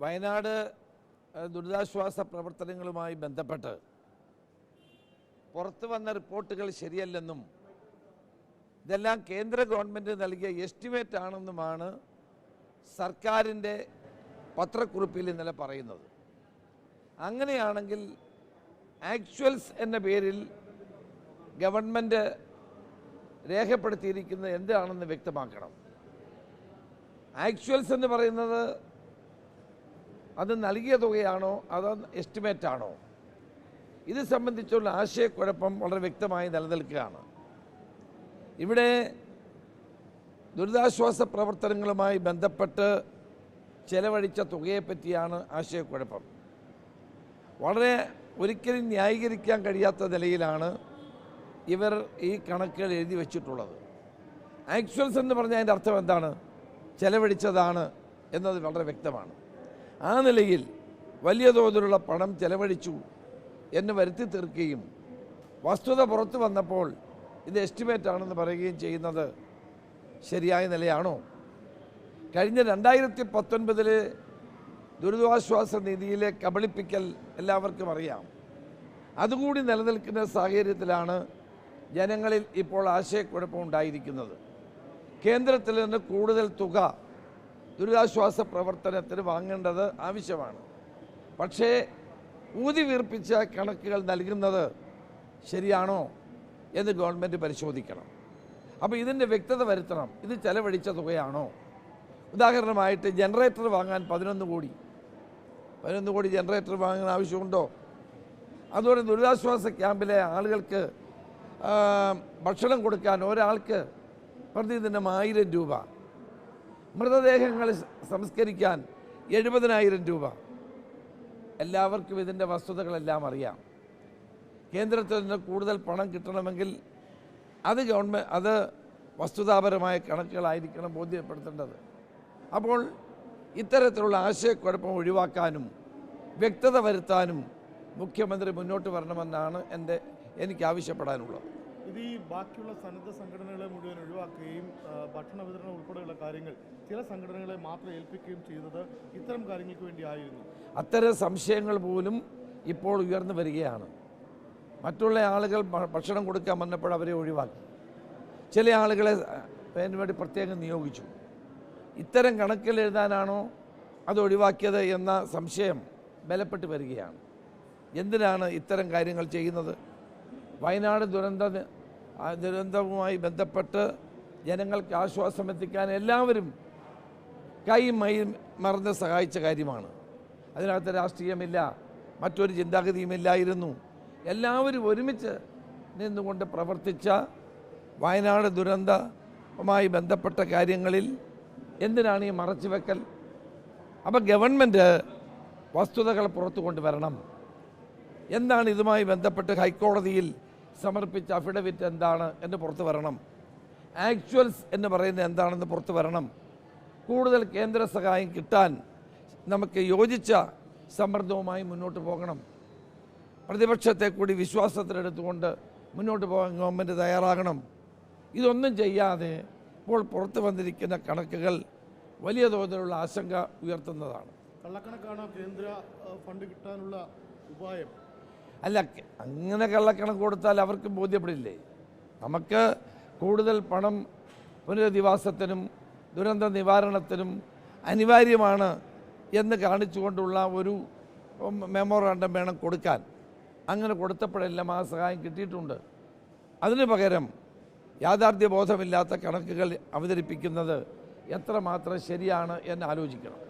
വയനാട് ദുരിതാശ്വാസ പ്രവർത്തനങ്ങളുമായി ബന്ധപ്പെട്ട് പുറത്തു വന്ന റിപ്പോർട്ടുകൾ ശരിയല്ലെന്നും ഇതെല്ലാം കേന്ദ്ര ഗവൺമെൻറ് നൽകിയ എസ്റ്റിമേറ്റ് ആണെന്നുമാണ് സർക്കാരിൻ്റെ പത്രക്കുറിപ്പിൽ ഇന്നലെ പറയുന്നത്. അങ്ങനെയാണെങ്കിൽ ആക്ച്വൽസ് എന്ന പേരിൽ ഗവൺമെൻറ് രേഖപ്പെടുത്തിയിരിക്കുന്നത് എന്താണെന്ന് വ്യക്തമാക്കണം. ആക്ച്വൽസ് എന്ന് പറയുന്നത് അത് നൽകിയ തുകയാണോ അതോ എസ്റ്റിമേറ്റ് ആണോ? ഇത് സംബന്ധിച്ചുള്ള ആശയക്കുഴപ്പം വളരെ വ്യക്തമായി നിലനിൽക്കുകയാണ്. ഇവിടെ ദുരിതാശ്വാസ പ്രവർത്തനങ്ങളുമായി ബന്ധപ്പെട്ട് ചെലവഴിച്ച തുകയെപ്പറ്റിയാണ് ആശയക്കുഴപ്പം. വളരെ ഒരിക്കലും ന്യായീകരിക്കാൻ കഴിയാത്ത നിലയിലാണ് ഇവർ ഈ കണക്കുകൾ എഴുതി വച്ചിട്ടുള്ളത്. ആക്ച്വൽസ് എന്ന് പറഞ്ഞാൽ അതിൻ്റെ അർത്ഥം എന്താണ്? ചെലവഴിച്ചതാണ് എന്നത് വളരെ വ്യക്തമാണ്. ആ നിലയിൽ വലിയ തോതിലുള്ള പണം ചെലവഴിച്ചു എന്ന് വരുത്തി തീർക്കുകയും വസ്തുത പുറത്തു വന്നപ്പോൾ ഇത് എസ്റ്റിമേറ്റ് ആണെന്ന് പറയുകയും ചെയ്യുന്നത് ശരിയായ നിലയാണോ? കഴിഞ്ഞ 2019 ദുരിതാശ്വാസ നിധിയിലെ കബളിപ്പിക്കൽ എല്ലാവർക്കും അറിയാം. അതുകൂടി നിലനിൽക്കുന്ന സാഹചര്യത്തിലാണ് ജനങ്ങളിൽ ഇപ്പോൾ ആശയക്കുഴപ്പം ഉണ്ടായിരിക്കുന്നത്. കേന്ദ്രത്തിൽ നിന്ന് കൂടുതൽ തുക ദുരിതാശ്വാസ പ്രവർത്തനത്തിന് വാങ്ങേണ്ടത് ആവശ്യമാണ്. പക്ഷേ ഊതി വീർപ്പിച്ച കണക്കുകൾ നൽകുന്നത് ശരിയാണോ എന്ന് ഗവൺമെൻറ് പരിശോധിക്കണം. അപ്പോൾ ഇതിൻ്റെ വ്യക്തത വരുത്തണം. ഇത് ചെലവഴിച്ച തുകയാണോ? ഉദാഹരണമായിട്ട് ജനറേറ്റർ വാങ്ങാൻ 11 കോടി ജനറേറ്റർ വാങ്ങാൻ ആവശ്യമുണ്ടോ? അതുപോലെ ദുരിതാശ്വാസ ക്യാമ്പിലെ ആളുകൾക്ക് ഭക്ഷണം കൊടുക്കാൻ ഒരാൾക്ക് പ്രതിദിനം 1000 രൂപ, മൃതദേഹങ്ങൾ സംസ്കരിക്കാൻ 70,000 രൂപ. എല്ലാവർക്കും ഇതിൻ്റെ വസ്തുതകളെല്ലാം അറിയാം. കേന്ദ്രത്തിൽ നിന്ന് കൂടുതൽ പണം കിട്ടണമെങ്കിൽ അത് വസ്തുതാപരമായ കണക്കുകളായിരിക്കണം ബോധ്യപ്പെടുത്തേണ്ടത്. അപ്പോൾ ഇത്തരത്തിലുള്ള ആശയക്കുഴപ്പം ഒഴിവാക്കാനും വ്യക്തത വരുത്താനും മുഖ്യമന്ത്രി മുന്നോട്ട് വരണമെന്നാണ് എനിക്ക് ആവശ്യപ്പെടാനുള്ളത്. ഇത് ഈ ബാക്കിയുള്ള സന്നദ്ധ സംഘടനകളെ മുഴുവൻ ഒഴിവാക്കുകയും ഭക്ഷണ വിതരണം ഉൾപ്പെടെയുള്ള കാര്യങ്ങൾ ചില സംഘടനകളെ മാത്രം ഏൽപ്പിക്കുകയും ചെയ്തത് ഇത്തരം കാര്യങ്ങൾക്ക് വേണ്ടിയായിരുന്നു. അത്തരം സംശയങ്ങൾ പോലും ഇപ്പോൾ ഉയർന്നു വരികയാണ്. മറ്റുള്ള ആളുകൾ ഭക്ഷണം കൊടുക്കാൻ വന്നപ്പോൾ അവരെ ഒഴിവാക്കി, ചില ആളുകളെ അതിനു വേണ്ടി പ്രത്യേകം നിയോഗിച്ചു. ഇത്തരം കണക്കിൽ എഴുതാനാണോ അത് ഒഴിവാക്കിയത് എന്ന സംശയം ബലപ്പെട്ട് വരികയാണ്. എന്തിനാണ് ഇത്തരം കാര്യങ്ങൾ ചെയ്യുന്നത്? വയനാട് ദുരന്തവുമായി ബന്ധപ്പെട്ട് ജനങ്ങൾക്ക് ആശ്വാസം എത്തിക്കാൻ എല്ലാവരും മറന്ന് സഹായിച്ച കാര്യമാണ്. അതിനകത്ത് രാഷ്ട്രീയമില്ല, മറ്റൊരു ചിന്താഗതിയുമില്ലായിരുന്നു. എല്ലാവരും ഒരുമിച്ച് നിന്നുകൊണ്ട് പ്രവർത്തിച്ച വയനാട് ദുരന്തവുമായി ബന്ധപ്പെട്ട കാര്യങ്ങളിൽ എന്തിനാണ് ഈ മറച്ചുവെക്കൽ? അപ്പം ഗവൺമെൻറ് വസ്തുതകൾ പുറത്തു കൊണ്ടുവരണം. എന്താണ് ഇതുമായി ബന്ധപ്പെട്ട് ഹൈക്കോടതിയിൽ സമർപ്പിച്ച അഫിഡവിറ്റ് എന്താണ് എന്ന് പുറത്തു വരണം. ആക്ച്വൽസ് എന്ന് പറയുന്നത് എന്താണെന്ന് പുറത്തു വരണം. കൂടുതൽ കേന്ദ്ര സഹായം കിട്ടാൻ നമുക്ക് യോജിച്ച സമ്മർദ്ദവുമായി മുന്നോട്ട് പോകണം. പ്രതിപക്ഷത്തെ കൂടി വിശ്വാസത്തിലെടുത്തുകൊണ്ട് മുന്നോട്ട് പോകാൻ ഗവൺമെൻറ് തയ്യാറാകണം. ഇതൊന്നും ചെയ്യാതെ ഇപ്പോൾ പുറത്തു വന്നിരിക്കുന്ന കണക്കുകൾ വലിയ തോതിലുള്ള ആശങ്ക ഉയർത്തുന്നതാണ്. കള്ളക്കണക്കാണോ കേന്ദ്ര ഫണ്ട് കിട്ടാനുള്ള ഉപായം? അല്ല, അങ്ങനെ കള്ളക്കണക്ക് കൊടുത്താൽ അവർക്ക് ബോധ്യപ്പെടില്ലേ? നമുക്ക് കൂടുതൽ പണം പുനരധിവാസത്തിനും ദുരന്ത നിവാരണത്തിനും അനിവാര്യമാണ് എന്ന് കാണിച്ചുകൊണ്ടുള്ള ഒരു മെമ്മോറാണ്ടം വേണം കൊടുക്കാൻ. അങ്ങനെ കൊടുത്തപ്പോഴെല്ലാം ആ സഹായം കിട്ടിയിട്ടുണ്ട്. അതിനു പകരം യാഥാർത്ഥ്യബോധമില്ലാത്ത കണക്കുകൾ അവതരിപ്പിക്കുന്നത് എത്രമാത്രം ശരിയാണ് എന്ന് ആലോചിക്കണം.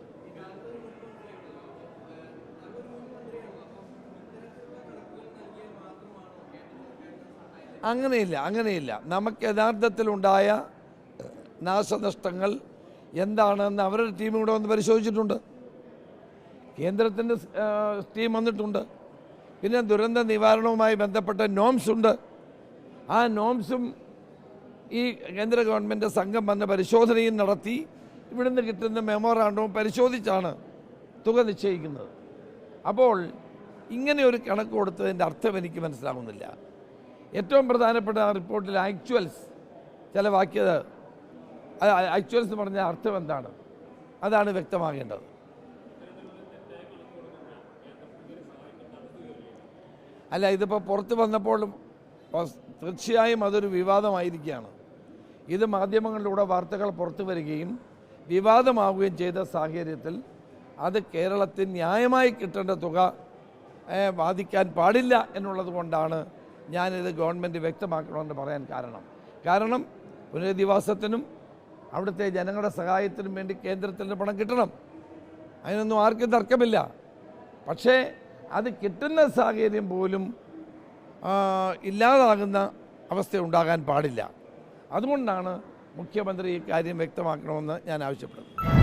അങ്ങനെയില്ല. നമുക്ക് യഥാർത്ഥത്തിലുണ്ടായ നാശനഷ്ടങ്ങൾ എന്താണെന്ന് അവരുടെ ടീം ഇവിടെ വന്ന് പരിശോധിച്ചിട്ടുണ്ട്. കേന്ദ്രത്തിൻ്റെ ടീം വന്നിട്ടുണ്ട്. പിന്നെ ദുരന്ത നിവാരണവുമായി ബന്ധപ്പെട്ട നോംസ് ഉണ്ട്. ആ നോംസും ഈ കേന്ദ്ര ഗവൺമെൻറ് സംഘം വന്ന പരിശോധനയും നടത്തി ഇവിടുന്ന് കിട്ടുന്ന മെമ്മോറാണ്ടവും പരിശോധിച്ചാണ് തുക നിശ്ചയിക്കുന്നത്. അപ്പോൾ ഇങ്ങനെ ഒരു കണക്ക് കൊടുത്തതിൻ്റെ അർത്ഥം എനിക്ക് മനസ്സിലാവുന്നില്ല. ഏറ്റവും പ്രധാനപ്പെട്ട ആ റിപ്പോർട്ടിൽ ആക്ച്വൽസ് ചിലവാക്കിയത്, ആക്ച്വൽസ് പറഞ്ഞ അർത്ഥം എന്താണ്? അതാണ് വ്യക്തമാകേണ്ടത്. അല്ല, ഇതിപ്പോൾ പുറത്ത് വന്നപ്പോൾ തീർച്ചയായും അതൊരു വിവാദമായിരിക്കുകയാണ്. ഇത് മാധ്യമങ്ങളിലൂടെ വാർത്തകൾ പുറത്തു വരികയും വിവാദമാവുകയും ചെയ്ത സാഹചര്യത്തിൽ അത് കേരളത്തിന് ന്യായമായി കിട്ടേണ്ട തുക ബാധിക്കാൻ പാടില്ല എന്നുള്ളത് കൊണ്ടാണ് ഞാനിത് ഗവൺമെൻറ് വ്യക്തമാക്കണമെന്ന് പറയാൻ കാരണം പുനരധിവാസത്തിനും അവിടുത്തെ ജനങ്ങളുടെ സഹായത്തിനും വേണ്ടി കേന്ദ്രത്തിൻ്റെ പണം കിട്ടണം. അതിനൊന്നും ആർക്കും തർക്കമില്ല. പക്ഷേ അത് കിട്ടുന്ന സാഹചര്യം പോലും ഇല്ലാതാകുന്ന അവസ്ഥ ഉണ്ടാകാൻ പാടില്ല. അതുകൊണ്ടാണ് മുഖ്യമന്ത്രി ഈ കാര്യം വ്യക്തമാക്കണമെന്ന് ഞാൻ ആവശ്യപ്പെടുന്നത്.